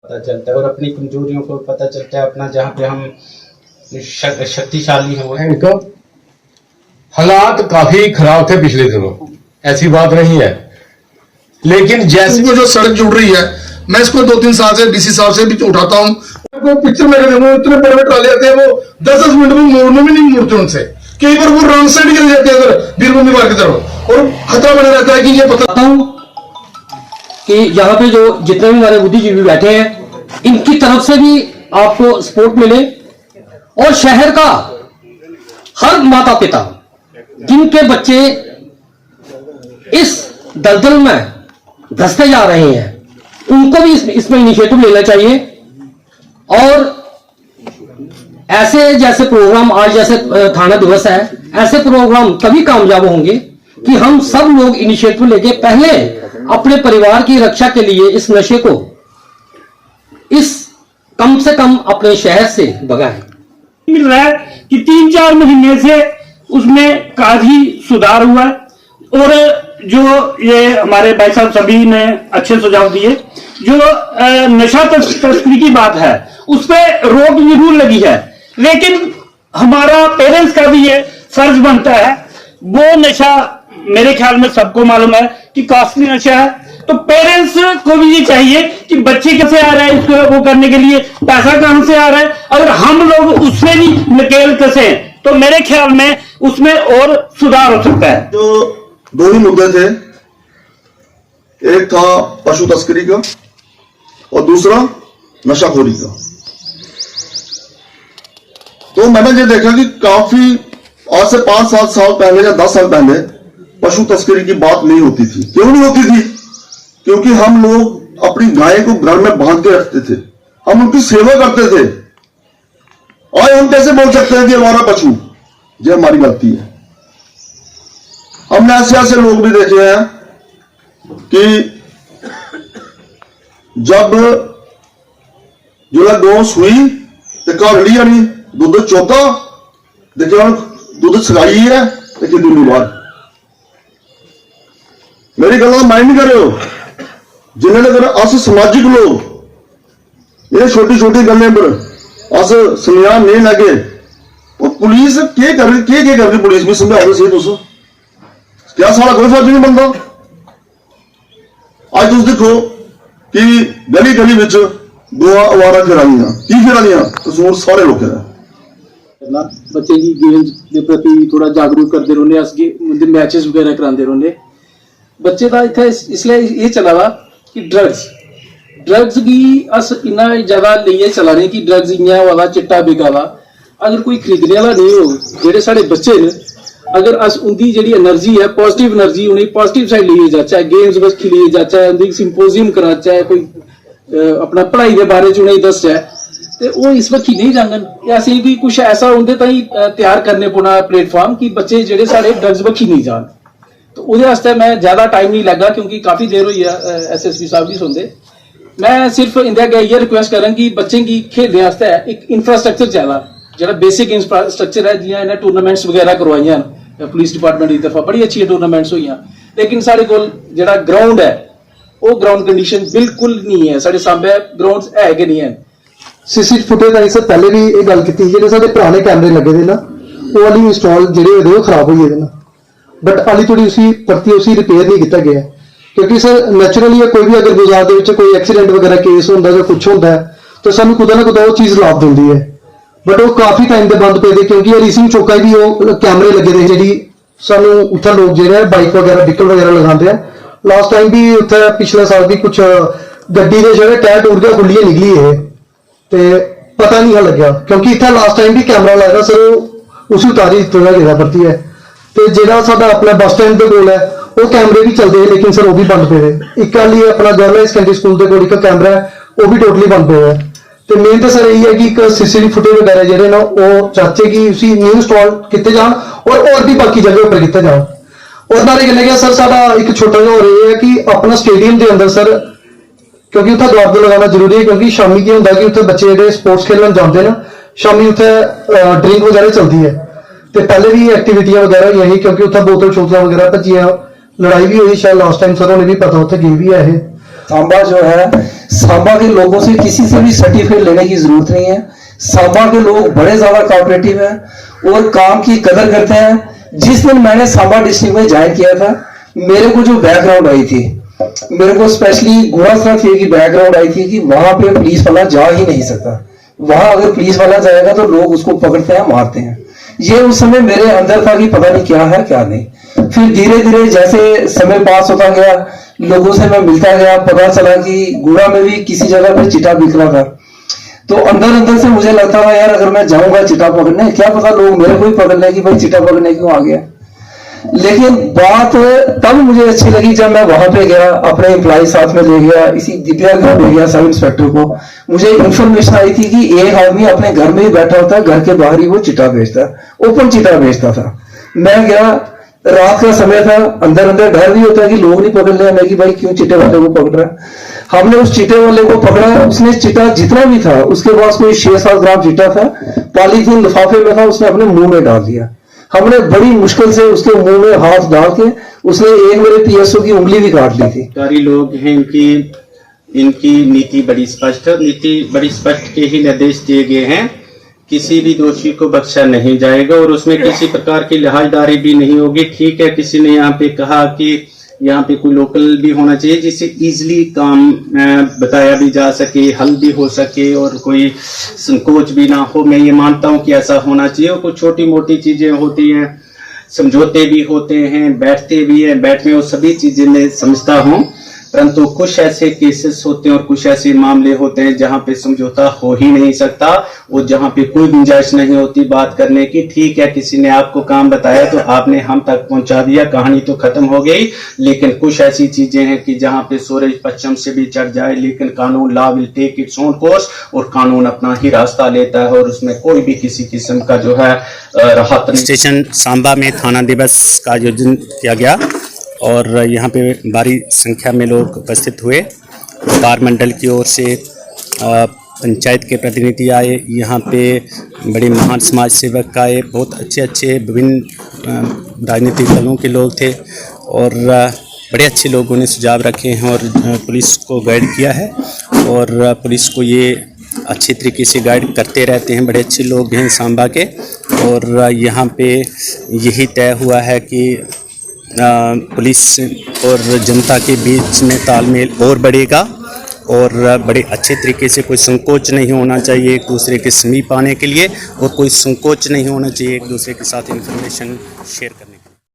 पता चलता है और अपनी कमजोरियों को पता चलता है, अपना जहाँ पे हम शक्तिशाली हैं वो इनका हालात काफी खराब थे पिछले दिनों, ऐसी बात नहीं है, लेकिन जैसे वो जो सड़क जुड़ रही है, मैं इसको 2-3 साल से डीसी साहब से भी उठाता हूँ, पिक्चर में इतने बड़े ट्राले आते हैं, वो 10-10 मिनट में मोड़ने में नहीं मुड़ते उनसे, कई बार वो रॉन्ग साइड गिर जाते हैं अगर बीरभूम विभाग की तरफ, और खतरा बना रहता है कि ये पता हूं कि यहाँ पे जो जितने भी हमारे बुद्धिजीवी बैठे हैं इनकी तरफ से भी आपको सपोर्ट मिले, और शहर का हर माता पिता जिनके बच्चे इस दलदल में धंसते जा रहे हैं उनको भी इसमें इनिशिएटिव लेना चाहिए। और ऐसे जैसे प्रोग्राम आज जैसे थाना दिवस है, ऐसे प्रोग्राम तभी कामयाब होंगे कि हम सब लोग इनिशिएटिव लेके पहले अपने परिवार की रक्षा के लिए इस नशे को इस कम से कम अपने शहर से भगाएं। मिल रहा है कि 3-4 महीने से उसमें काफी सुधार हुआ है। और जो ये हमारे भाई साहब सभी ने अच्छे सुझाव दिए, जो नशा तस्करी की बात है उस पर रोक जरूर लगी है, लेकिन हमारा पेरेंट्स का भी ये फर्ज बनता है। वो नशा मेरे ख्याल में सबको मालूम है कि कॉस्टली नशा है, तो पेरेंट्स को भी ये चाहिए कि बच्चे कैसे आ रहा है इसको वो करने के लिए, पैसा कहां से आ रहा है, अगर हम लोग उससे भी नकेल कसे तो मेरे ख्याल में उसमें और सुधार हो सकता है। जो 2 ही मुद्दे थे, एक था पशु तस्करी का और दूसरा नशाखोरी का। तो मैंने ये देखा कि काफी आज से 5-7 साल पहले या 10 साल पहले पशु तस्करी की बात नहीं होती थी। क्यों नहीं होती थी? क्योंकि हम लोग अपनी गाय को घर में बांध के रखते थे, हम उनकी सेवा करते थे। और हम कैसे बोल सकते हैं कि हमारा पशु, ये हमारी गलती है। हमने ऐसे लोग भी देखे हैं कि जब जो गौ सुई तो घर लिया नहीं, दुध चौथा देखिए दुध सगाई है तो कि दूनी बार मेरी गल माइंड नहीं कर रहे हो, जिन्होंने अगर अस समाजिक लोग ये छोटी छोटी गलें पर अस संज्ञान नहीं लगे, वो पुलिस के कर रही पुलिस भी समझाओ सही तुस क्या सारा कोई फर्ज नहीं बनता। आज तुम देखो कि गली गली विच गोआ आवारा फिरानियां की फिरानियां कसूर सारे लोग है। बच्चे की गेम्स के प्रति थोड़ा जागरूक करते रहोने, अस मैचेस वगैरह कराते रहोने। बच्चे का इतना इसलिए ये चला वा कि ड्रग्स की अस इन्ना ज्यादा लेइए चला रहे कि ड्रग्स इ'यां वाला चिट्टा बिका वा, अगर कोई खरीदने वाला नहीं हो, जेडे साढ़े बच्चे ने अगर अस उनकी जी एनर्जी है पॉजिटिव एनर्जी उन्हें पॉजिटिव साइड लिए जाए, गेम्स बस खिलिए जाए, उनकी सिंपोजियम कराचे, कोई अपना पढ़ाई के बारे च उन्हें दस ते वो इस वक्त नहीं जानन। ऐसे भी कुछ ऐसा उनके ताई तैयार करने पौना प्लेटफॉर्म कि बच्चे जेडे साढ़े ड्रग्स बक्खी नहीं जान। तो उहदे वास्ते मैं ज्यादा टाइम नहीं लगा क्योंकि काफी देर हुई है SSP साहब नहीं सुनते। मैं सिर्फ इंडिया अग्गे ये रिक्वेस्ट करां कि बच्चे की खेलने वास्ते एक इंफ्रास्ट्रक्चर चाहिए, जो बेसिक इंफ्रास्ट्रक्चर है, जियां इन्हें टूर्नामेंट्स वगैरह करवाइयां पुलिस डिपार्टमेंट की तरफा बड़ी अच्छी टूर्नामेंट्स हुई, लेकिन साढ़े कोल जेड़ा ग्राउंड है वो ग्राउंड कंडीशन बिल्कुल नहीं है। साढ़े सामने ग्राउंड्स है कि नहीं है। सीसी फुटेज आई सर पहले भी ये गल की जेडे साडे पुराने कैमरे लगे थे ना वो वाली इंस्टॉल जेडे होए वो खराब हुई है ना, बट हाली थोड़ी उसी परती उसी रिपेयर नहीं किया गया, क्योंकि सर नैचुरली कोई भी अगर बाजार दे विच कोई एक्सीडेंट वगैरह केस होंदा जां कुछ होंदा है तो सानू कुछ ना कुछ वो चीज़ लाभ दिंदी है, बट वो काफी टाइम से बंद पे थे क्योंकि रीसिंग चौका भी वो कैमरे लगे थे जी सानू उत्थे लोग जो बाइक वगैरह व्हीकल वगैरह लगाते हैं। लास्ट टाइम भी उत्थे पिछले साल भी कुछ गड्डी के जो टायर टूट गया खुलिए निकली है तो पता नहीं लग्या, क्योंकि इतना लास्ट टाइम भी कैमरा लगा सर उसी उतारी दिता गया परती है। तो जो साडा अपना बस स्टैंड के कोल है वो कैमरे भी चलते हैं लेकिन सर वो भी बंद पे है। एक हाली अपना गर्ल हाई सैकेंडरी स्कूल के कोल एक कैमरा है वो भी टोटली बंद पे है। तो मेन तो सर यही है कि एक CCTV फुटेज वगैरह जो ना वो चाहते कि उसी न्यू इंस्टॉल किए जान और भी बाकी जगह पर किए जान। और नाले कहने गया सर साडा एक छोटा जिहा हो रही है कि अपना स्टेडियम के अंदर सर क्योंकि उत्थे दरवाजे लगाना जरूरी है, क्योंकि शामी की होंदा कि उत्थे बच्चे जो स्पोर्ट्स खेलन जाते हैं ना शामी उत्थे ड्रिंक वगैरह चलती है। तो पहले भी एक्टिविटियां वगैरह हुई क्योंकि उत्थे बोतल शोतल वगैरह भजियां, लड़ाई भी हुई शायद लास्ट टाइम सर उन्हें भी पता उत्थे गए भी है। सांबा जो है सांबा के लोगों से किसी से भी सर्टिफिकेट लेने की जरूरत नहीं है। सांबा के लोग बड़े ज्यादा कोऑपरेटिव हैं और काम की कदर करते हैं। जिस दिन मैंने सांबा डिस्ट्रिक्ट में ज्वाइन किया था, मेरे को जो बैकग्राउंड आई थी, मेरे को स्पेशली गुणा की बैकग्राउंड आई थी कि वहां पे पुलिस वाला जा ही नहीं सकता। वहां अगर पुलिस वाला जाएगा तो लोग उसको पकड़ते हैं, मारते हैं। ये उस समय मेरे अंदर था कि पता नहीं क्या है क्या नहीं। फिर धीरे धीरे जैसे समय पास होता गया, लोगों से मैं मिलता गया, पता चला कि गुड़ा में भी किसी जगह पे चिटा बिक रहा था। तो अंदर अंदर से मुझे लगता था यार अगर मैं जाऊंगा चिटा पकड़ने, क्या पता लोग मेरे को ही पकड़ लें कि भाई चिटा पकड़ने क्यों आ गया। लेकिन बात तब मुझे अच्छी लगी जब मैं वहां पे गया, अपने एम्प्लॉय साथ में ले गया, इसी दिव्या को ले गया सब इंस्पेक्टर को। मुझे इन्फॉर्मेशन आई थी कि एक आदमी अपने घर में ही बैठा होता है, घर के बाहर ही वो चिटा बेचता है, ओपन चिटा बेचता था। मैं गया, रात का समय था, अंदर अंदर डर भी होता है कि लोग नहीं पकड़ ले हमें कि भाई क्यों चिटे वाले को पकड़ रहा है। हमने उस चिटे वाले को पकड़ा, उसने चिटा जितना भी था उसके पास कोई 6-7 ग्राम चिटा था, पॉलीथीन लिफाफे में था, उसने अपने मुंह में डाल दिया। हमने बड़ी मुश्किल से उसके मुंह में हाथ डाल के, उसने एक मेरे पीएसओ की उंगली भी काट ली थी। अधिकारी लोग हैं, इनकी नीति बड़ी स्पष्ट है। नीति बड़ी स्पष्ट के ही निर्देश दिए गए हैं, किसी भी दोषी को बख्शा नहीं जाएगा और उसमें किसी प्रकार की लिहाजदारी भी नहीं होगी। ठीक है, किसी ने यहाँ पे कहा कि यहाँ पे कोई लोकल भी होना चाहिए जिससे इजीली काम बताया भी जा सके, हल भी हो सके और कोई संकोच भी ना हो। मैं ये मानता हूँ कि ऐसा होना चाहिए। और कुछ छोटी मोटी चीजें होती हैं, समझौते भी होते हैं, बैठते भी हैं, बैठने और सभी चीजें मैं समझता हूँ, परंतु कुछ ऐसे केसेस होते हैं और कुछ ऐसे मामले होते हैं जहां पे समझौता हो ही नहीं सकता और जहां पे कोई गुंजाइश नहीं होती बात करने की। ठीक है, किसी ने आपको काम बताया तो आपने हम तक पहुंचा दिया, कहानी तो खत्म हो गई। लेकिन कुछ ऐसी चीजें हैं कि जहां पे सूरज पश्चिम से भी चढ़ जाए, लेकिन कानून law will take its own course और कानून अपना ही रास्ता लेता है और उसमें कोई भी किसी किस्म का जो है राहत नहीं। स्टेशन सांबा में थाना दिवस का आयोजन किया गया और यहाँ पे भारी संख्या में लोग उपस्थित हुए। व्यापार मंडल की ओर से पंचायत के प्रतिनिधि आए, यहाँ पे बड़े महान समाज सेवक आए, बहुत अच्छे विभिन्न राजनीतिक दलों के लोग थे और बड़े अच्छे लोगों ने सुझाव रखे हैं और पुलिस को गाइड किया है और पुलिस को ये अच्छी तरीके से गाइड करते रहते हैं। बड़े अच्छे लोग हैं सांबा के और यहाँ पे यही तय हुआ है कि पुलिस और जनता के बीच में तालमेल और बढ़ेगा और बड़े अच्छे तरीके से कोई संकोच नहीं होना चाहिए एक दूसरे के समीप आने के लिए और कोई संकोच नहीं होना चाहिए एक दूसरे के साथ इन्फॉर्मेशन शेयर करने